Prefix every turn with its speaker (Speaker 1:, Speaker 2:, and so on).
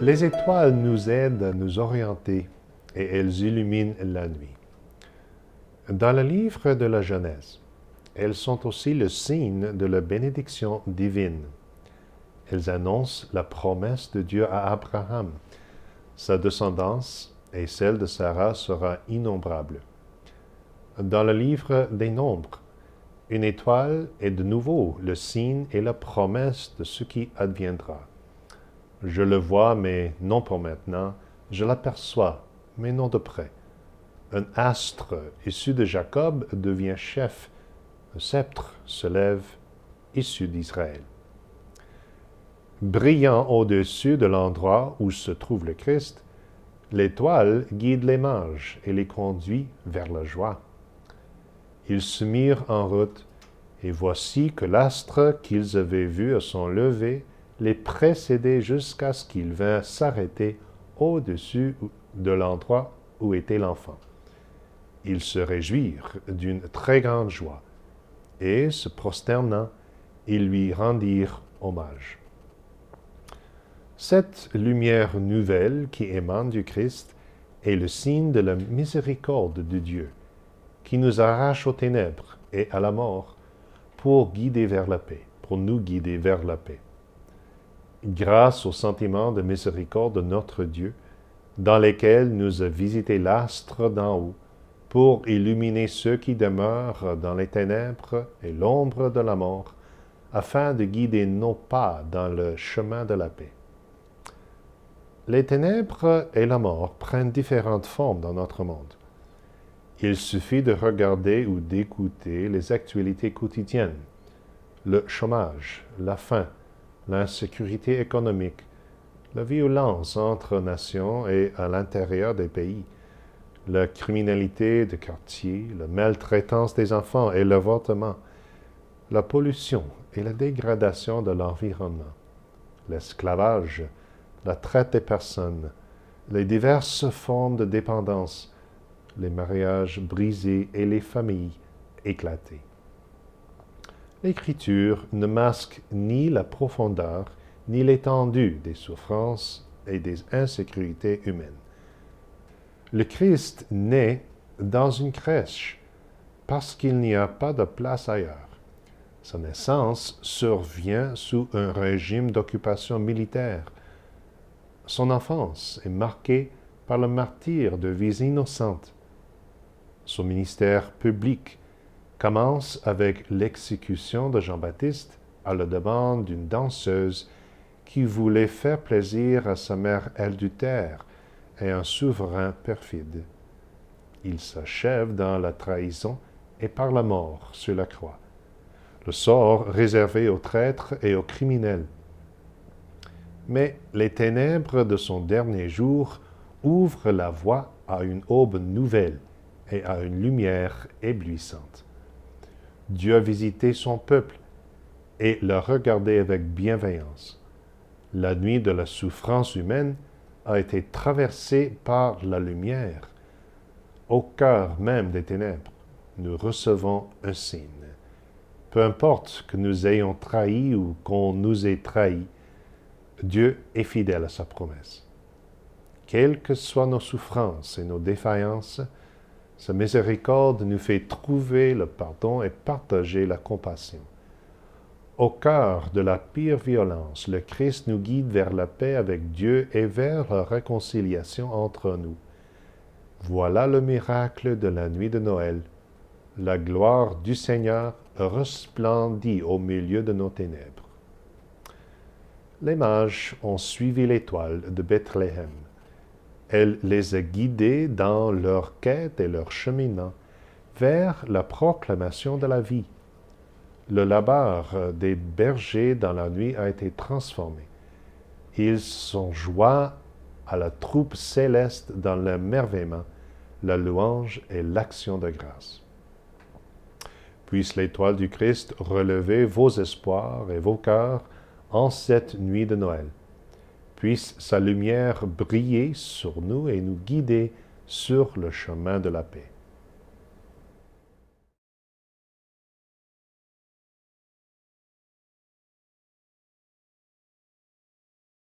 Speaker 1: Les étoiles nous aident à nous orienter et elles illuminent la nuit. Dans le livre de la Genèse, elles sont aussi le signe de la bénédiction divine. Elles annoncent la promesse de Dieu à Abraham. Sa descendance et celle de Sarah sera innombrable. Dans le livre des Nombres, une étoile est de nouveau le signe et la promesse de ce qui adviendra. Je le vois, mais non pour maintenant. Je l'aperçois, mais non de près. Un astre issu de Jacob devient chef. Un sceptre se lève, issu d'Israël. Brillant au-dessus de l'endroit où se trouve le Christ, l'étoile guide les mages et les conduit vers la joie. Ils se mirent en route, et voici que l'astre qu'ils avaient vu à son lever les précédait jusqu'à ce qu'ils vinrent s'arrêter au-dessus de l'endroit où était l'enfant. Ils se réjouirent d'une très grande joie, et, se prosternant, ils lui rendirent hommage. Cette lumière nouvelle qui émane du Christ est le signe de la miséricorde de Dieu, qui nous arrache aux ténèbres et à la mort pour guider vers la paix, pour nous guider vers la paix. Grâce au sentiment de miséricorde de notre Dieu, dans lesquels nous a visité l'astre d'en haut, pour illuminer ceux qui demeurent dans les ténèbres et l'ombre de la mort, afin de guider nos pas dans le chemin de la paix. Les ténèbres et la mort prennent différentes formes dans notre monde. Il suffit de regarder ou d'écouter les actualités quotidiennes, le chômage, la faim, l'insécurité économique, la violence entre nations et à l'intérieur des pays, la criminalité de quartier, la maltraitance des enfants et l'avortement, la pollution et la dégradation de l'environnement, l'esclavage, la traite des personnes, les diverses formes de dépendance, les mariages brisés et les familles éclatées. L'Écriture ne masque ni la profondeur ni l'étendue des souffrances et des insécurités humaines. Le Christ naît dans une crèche parce qu'il n'y a pas de place ailleurs. Sa naissance survient sous un régime d'occupation militaire. Son enfance est marquée par le martyre de vies innocentes. Son ministère public commence avec l'exécution de Jean-Baptiste à la demande d'une danseuse qui voulait faire plaisir à sa mère adultère et un souverain perfide. Il s'achève dans la trahison et par la mort sur la croix, le sort réservé aux traîtres et aux criminels. Mais les ténèbres de son dernier jour ouvrent la voie à une aube nouvelle et à une lumière éblouissante. Dieu a visité son peuple et l'a regardé avec bienveillance. La nuit de la souffrance humaine a été traversée par la lumière. Au cœur même des ténèbres, nous recevons un signe. Peu importe que nous ayons trahi ou qu'on nous ait trahis, Dieu est fidèle à sa promesse. Quelles que soient nos souffrances et nos défaillances, sa miséricorde nous fait trouver le pardon et partager la compassion. Au cœur de la pire violence, le Christ nous guide vers la paix avec Dieu et vers la réconciliation entre nous. Voilà le miracle de la nuit de Noël. La gloire du Seigneur resplendit au milieu de nos ténèbres. Les mages ont suivi l'étoile de Bethléem. Elle les a guidés dans leur quête et leur cheminement vers la proclamation de la vie. Le labeur des bergers dans la nuit a été transformé. Ils sont joints à la troupe céleste dans l'émerveillement, la louange et l'action de grâce. Puisse l'étoile du Christ relever vos espoirs et vos cœurs en cette nuit de Noël. Puisse sa lumière briller sur nous et nous guider sur le chemin de la paix.